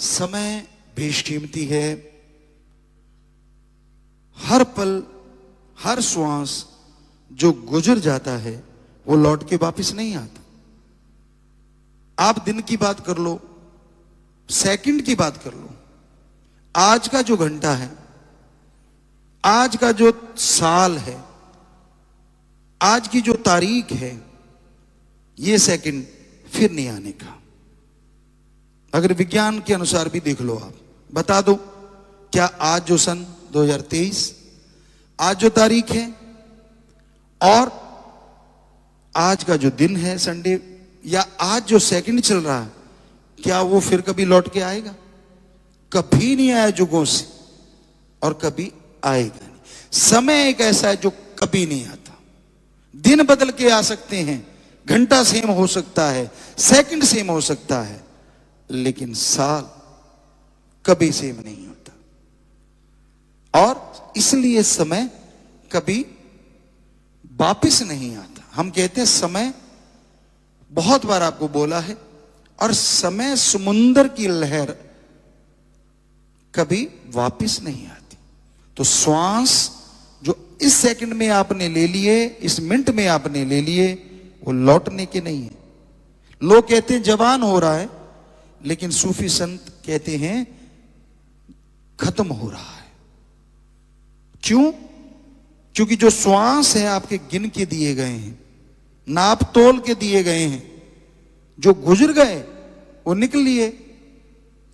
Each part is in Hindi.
समय बेशकीमती है। हर पल, हर श्वास जो गुजर जाता है वो लौट के वापस नहीं आता। आप दिन की बात कर लो, सेकंड की बात कर लो, आज का जो घंटा है, आज का जो साल है, आज की जो तारीख है, ये सेकंड फिर नहीं आने का। अगर विज्ञान के अनुसार भी देख लो, आप बता दो, क्या आज जो सन 2023, आज जो तारीख है और आज का जो दिन है संडे, या आज जो सेकंड चल रहा है, क्या वो फिर कभी लौट के आएगा? कभी नहीं आया जुगों से और कभी आएगा नहीं। समय एक ऐसा है जो कभी नहीं आता। दिन बदल के आ सकते हैं, घंटा सेम हो सकता है, सेकंड सेम हो सकता है, लेकिन साल कभी सेम नहीं होता। और इसलिए समय कभी वापस नहीं आता। हम कहते हैं समय, बहुत बार आपको बोला है, और समय समुंदर की लहर कभी वापस नहीं आती। तो श्वास जो इस सेकंड में आपने ले लिए, इस मिनट में आपने ले लिए, वो लौटने के नहीं है। लोग कहते हैं जवान हो रहा है, लेकिन सूफी संत कहते हैं खत्म हो रहा है। क्यों? क्योंकि जो श्वास है आपके गिन के दिए गए हैं, नाप तोल के दिए गए हैं। जो गुजर गए वो निकल लिए,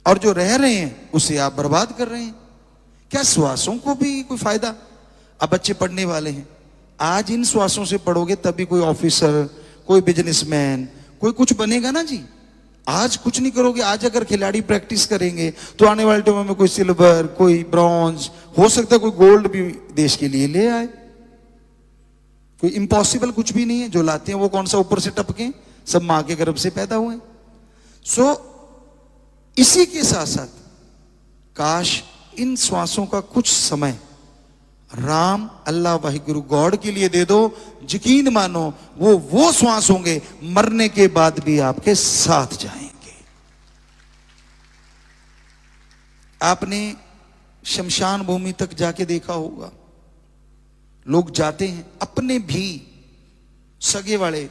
और जो रह रहे हैं उसे आप बर्बाद कर रहे हैं। क्या श्वासों को भी कोई फायदा? अब बच्चे पढ़ने वाले हैं, आज इन श्वासों से पढ़ोगे तभी कोई ऑफिसर, कोई बिजनेसमैन, कोई कुछ बनेगा ना जी। आज कुछ नहीं करोगे, आज अगर खिलाड़ी प्रैक्टिस करेंगे तो आने वाले टाइम में कोई सिल्वर, कोई ब्रॉन्ज, हो सकता है कोई गोल्ड भी देश के लिए ले आए। कोई इम्पॉसिबल कुछ भी नहीं है। जो लाते हैं वो कौन सा ऊपर से टपके, सब मां के गर्भ से पैदा हुए। इसी के साथ साथ काश इन श्वासों का कुछ समय राम, अल्लाह, वाहिगुरु, गॉड के लिए दे दो। यकीन मानो वो श्वास होंगे मरने के बाद भी आपके साथ जाएंगे। आपने शमशान भूमि तक जाके देखा होगा, लोग जाते हैं, अपने भी सगे वाले,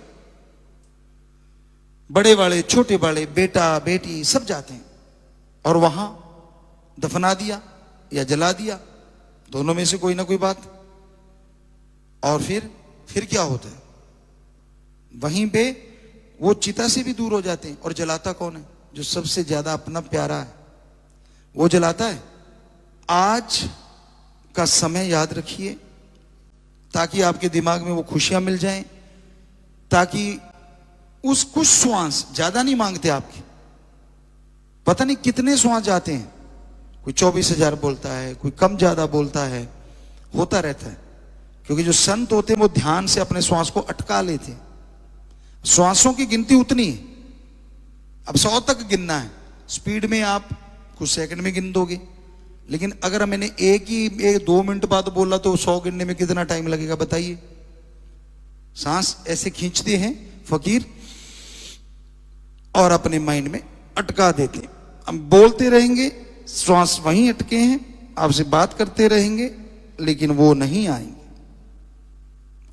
बड़े वाले, छोटे वाले, बेटा बेटी सब जाते हैं, और वहां दफना दिया या जला दिया, दोनों में से कोई ना कोई बात। और फिर क्या होता है? वहीं पे वो चिता से भी दूर हो जाते हैं। और जलाता कौन है? जो सबसे ज्यादा अपना प्यारा है वो जलाता है। आज का समय याद रखिए, ताकि आपके दिमाग में वो खुशियां मिल जाएं, ताकि उस कुछ श्वास, ज्यादा नहीं मांगते आपके, पता नहीं कितने श्वास जाते हैं, कोई 24,000 बोलता है, कोई कम ज्यादा बोलता है, होता रहता है। क्योंकि जो संत होते हैं वो ध्यान से अपने श्वास को अटका लेते हैं। श्वासों की गिनती उतनी है, अब 100 तक गिनना है, स्पीड में आप कुछ सेकंड में गिन दोगे। लेकिन अगर मैंने एक 2 मिनट बाद बोला तो 100 गिनने में कितना टाइम लगेगा बताइए? सांस ऐसे खींचते हैं फकीर और अपने माइंड में अटका देते हैं। हम बोलते रहेंगे, श्वास वहीं अटके हैं, आपसे बात करते रहेंगे, लेकिन वो नहीं आएंगे।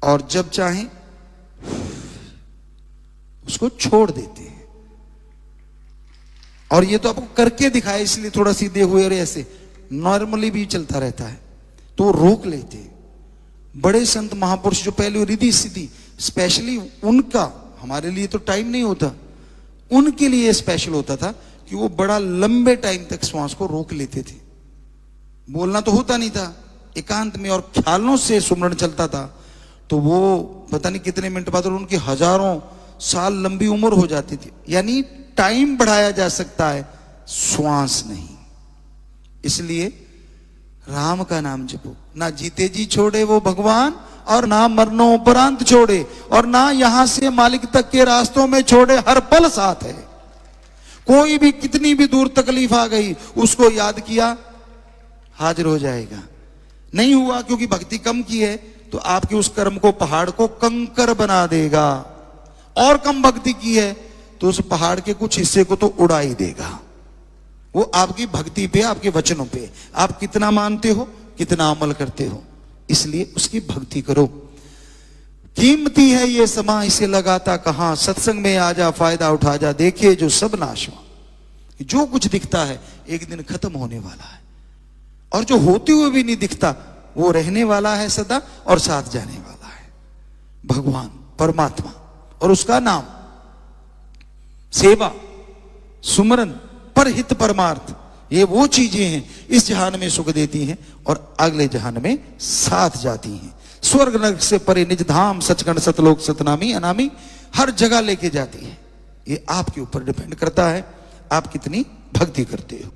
और जब चाहें उसको छोड़ देते हैं। और ये तो आपको करके दिखाया, इसलिए थोड़ा सीधे हुए, और ऐसे नॉर्मली भी चलता रहता है तो रोक लेते हैं। बड़े संत महापुरुष जो पहले रिद्धि सिद्धि, स्पेशली उनका, हमारे लिए तो टाइम नहीं होता, उनके लिए स्पेशल होता था कि वो बड़ा लंबे टाइम तक श्वास को रोक लेते थे। बोलना तो होता नहीं था, एकांत में और ख्यालों से सुमरण चलता था, तो वो पता नहीं कितने मिनट बाद, और उनकी हजारों साल लंबी उम्र हो जाती थी। यानी टाइम बढ़ाया जा सकता है, श्वास नहीं। इसलिए राम का नाम जपो, ना जीते जी छोड़े वो भगवान, और ना मरणोपरांत छोड़े, और ना यहां से मालिक तक के रास्तों में छोड़े, हर पल साथ है। कोई भी कितनी भी दूर तकलीफ आ गई, उसको याद किया, हाजिर हो जाएगा। नहीं हुआ क्योंकि भक्ति कम की है, तो आपके उस कर्म को, पहाड़ को कंकर बना देगा। और कम भक्ति की है तो उस पहाड़ के कुछ हिस्से को तो उड़ा ही देगा। वो आपकी भक्ति पे, आपके वचनों पे, आप कितना मानते हो, कितना अमल करते हो। इसलिए उसकी भक्ति करो। कीमती है ये समा, इसे लगाता कहां, सत्संग में आ जा, फायदा उठा जा, देखे जो सब नाशवा। जो कुछ दिखता है एक दिन खत्म होने वाला है, और जो होते हुए भी नहीं दिखता वो रहने वाला है सदा और साथ जाने वाला है, भगवान परमात्मा। और उसका नाम सेवा, सुमरन, परहित परमार्थ, ये वो चीजें हैं इस जहान में सुख देती हैं और अगले जहान में साथ जाती हैं। स्वर्ग नरक से परे निज धाम, सचखंड सतलोक सतनामी अनामी, हर जगह लेके जाती है। ये आपके ऊपर डिपेंड करता है आप कितनी भक्ति करते हो।